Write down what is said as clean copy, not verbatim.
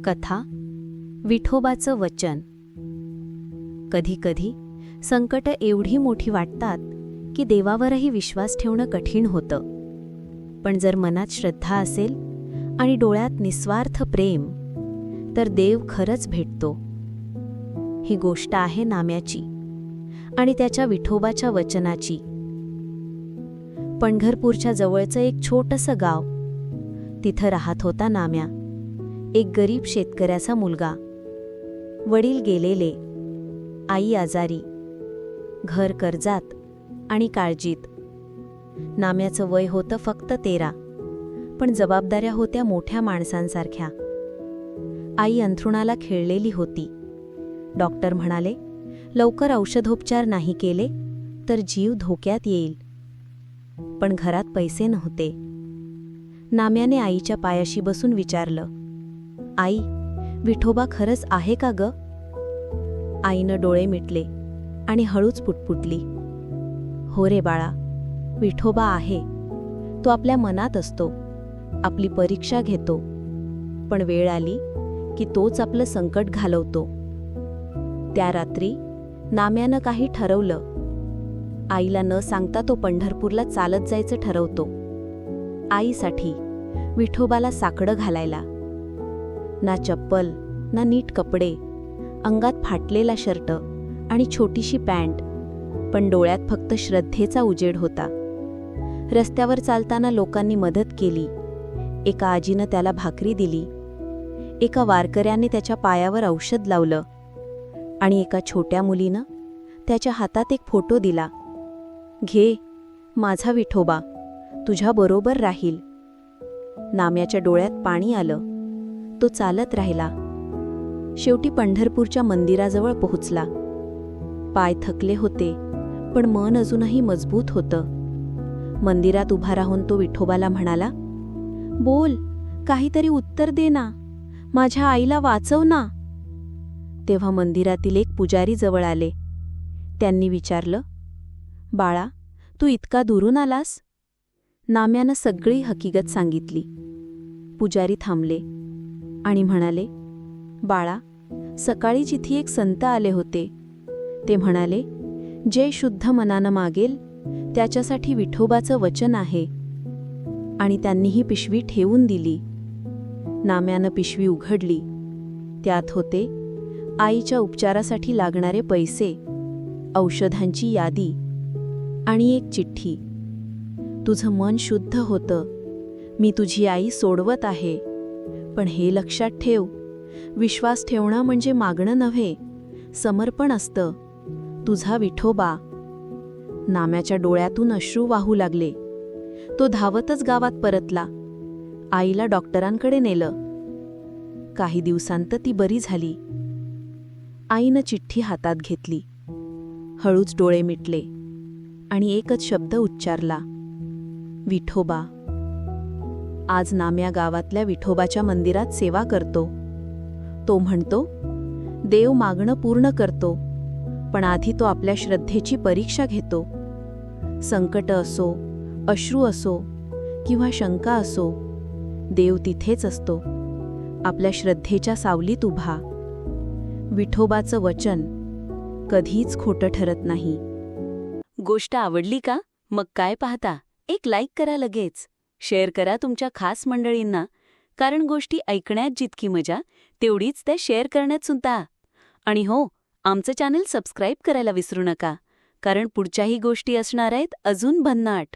कथा विठोबाचं वचन. कधीकधी संकट एवढी मोठी वाटतात की देवावरही विश्वास ठेवणं कठीण होतं. पण जर मनात श्रद्धा असेल आणि डोळ्यात निस्वार्थ प्रेम, तर देव खरंच भेटतो. ही गोष्ट आहे नाम्याची आणि त्याच्या विठोबाच्या वचनाची. पंढरपूरच्या जवळचं एक छोटंसं गाव. तिथं राहत होता नाम्या, एक गरीब शेतकऱ्याचा मुलगा. वडील गेलेले, आई आजारी, घर कर्जात आणि काळजीत. नाम्याचं वय होतं फक्त 13, पण जबाबदाऱ्या होत्या मोठ्या माणसांसारख्या. आई अंथरुणाला खिळलेली होती. डॉक्टर म्हणाले, लवकर औषधोपचार नाही केले तर जीव धोक्यात येईल. पण घरात पैसे नव्हते. नाम्याने आईच्या पायाशी बसून विचारलं, आई, विठोबा खरंच आहे का ग? आईनं डोळे मिटले आणि हळूच पुटपुटली, हो रे बाळा, विठोबा आहे. तो आपल्या मनात असतो, आपली परीक्षा घेतो. पण वेळ आली की तोच आपलं संकट घालवतो. त्या रात्री नाम्यानं काही ठरवलं. आईला न सांगता तो पंढरपूरला चालत जायचं ठरवतो. आईसाठी, विठोबाला साकडं घालायला. ना चप्पल, ना नीट कपडे, अंगात फाटलेला शर्ट आणि छोटीशी पॅन्ट, पण डोळ्यात फक्त श्रद्धेचा उजेड होता. रस्त्यावर चालताना लोकांनी मदत केली. एका आजीनं त्याला भाकरी दिली, एका वारकऱ्याने त्याच्या पायावर औषध लावलं आणि एका छोट्या मुलीनं त्याच्या हातात एक फोटो दिला. घे, माझा विठोबा, तुझ्या बरोबर राहील. नाम्याच्या डोळ्यात पाणी आलं. तो चालत राहिला. शेवटी पंढरपूरच्या मंदिराजवळ पोहोचला. पाय थकले होते, पण मन अजूनही मजबूत होतं. मंदिरात उभा राहून तो विठोबाला म्हणाला, बोल, काहीतरी उत्तर दे ना, माझ्या आईला वाचव ना. तेव्हा मंदिरातील एक पुजारी जवळ आले. त्यांनी विचारलं, बाळा, तू इतका दुरून आलास? नाम्यानं सगळी हकीकत सांगितली. पुजारी थांबले आणि म्हणाले, बाळा, सकाळीच इथे एक संत आले होते. ते म्हणाले, जे शुद्ध मनानं मागेल त्याच्यासाठी विठोबाचं वचन आहे. आणि त्यांनी ही पिशवी ठेवून दिली. नाम्यानं पिशवी उघडली. त्यात होते आईच्या उपचारासाठी लागणारे पैसे, औषधांची यादी आणि एक चिठ्ठी. तुझं मन शुद्ध होतं, मी तुझी आई सोडवत आहे. पण हे लक्षात ठेव, विश्वास ठेवणं म्हणजे मागणं नव्हे, समर्पण असतं. तुझा विठोबा. नाम्याच्या डोळ्यातून अश्रू वाहू लागले. तो धावतच गावात परतला. आईला डॉक्टरांकडे नेलं. काही दिवसांत ती बरी झाली. आईनं चिठ्ठी हातात घेतली, हळूच डोळे मिटले आणि एकच शब्द उच्चारला, विठोबा. आज नाम्या गावातल्या विठोबाच्या मंदिरात सेवा करतो. तो म्हणतो, देव मागणं पूर्ण करतो, पण आधी तो आपल्या श्रद्धेची परीक्षा घेतो. संकट असो, अश्रू असो किंवा शंका असो, देव तिथेच असतो, आपल्या श्रद्धेच्या सावलीत उभा. विठोबाचं वचन कधीच खोटं ठरत नाही. गोष्ट आवडली का? मग काय पाहता, एक लाईक करा लगेच. शेअर करा तुमच्या खास मंडळींना, कारण गोष्टी ऐकण्यात जितकी मजा तेवढीच त्या शेअर करण्यात सुद्धा. आणि हो, आमचं चॅनल सबस्क्राईब करायला विसरू नका, कारण पुढच्याही गोष्टी असणार आहेत अजून भन्नाट.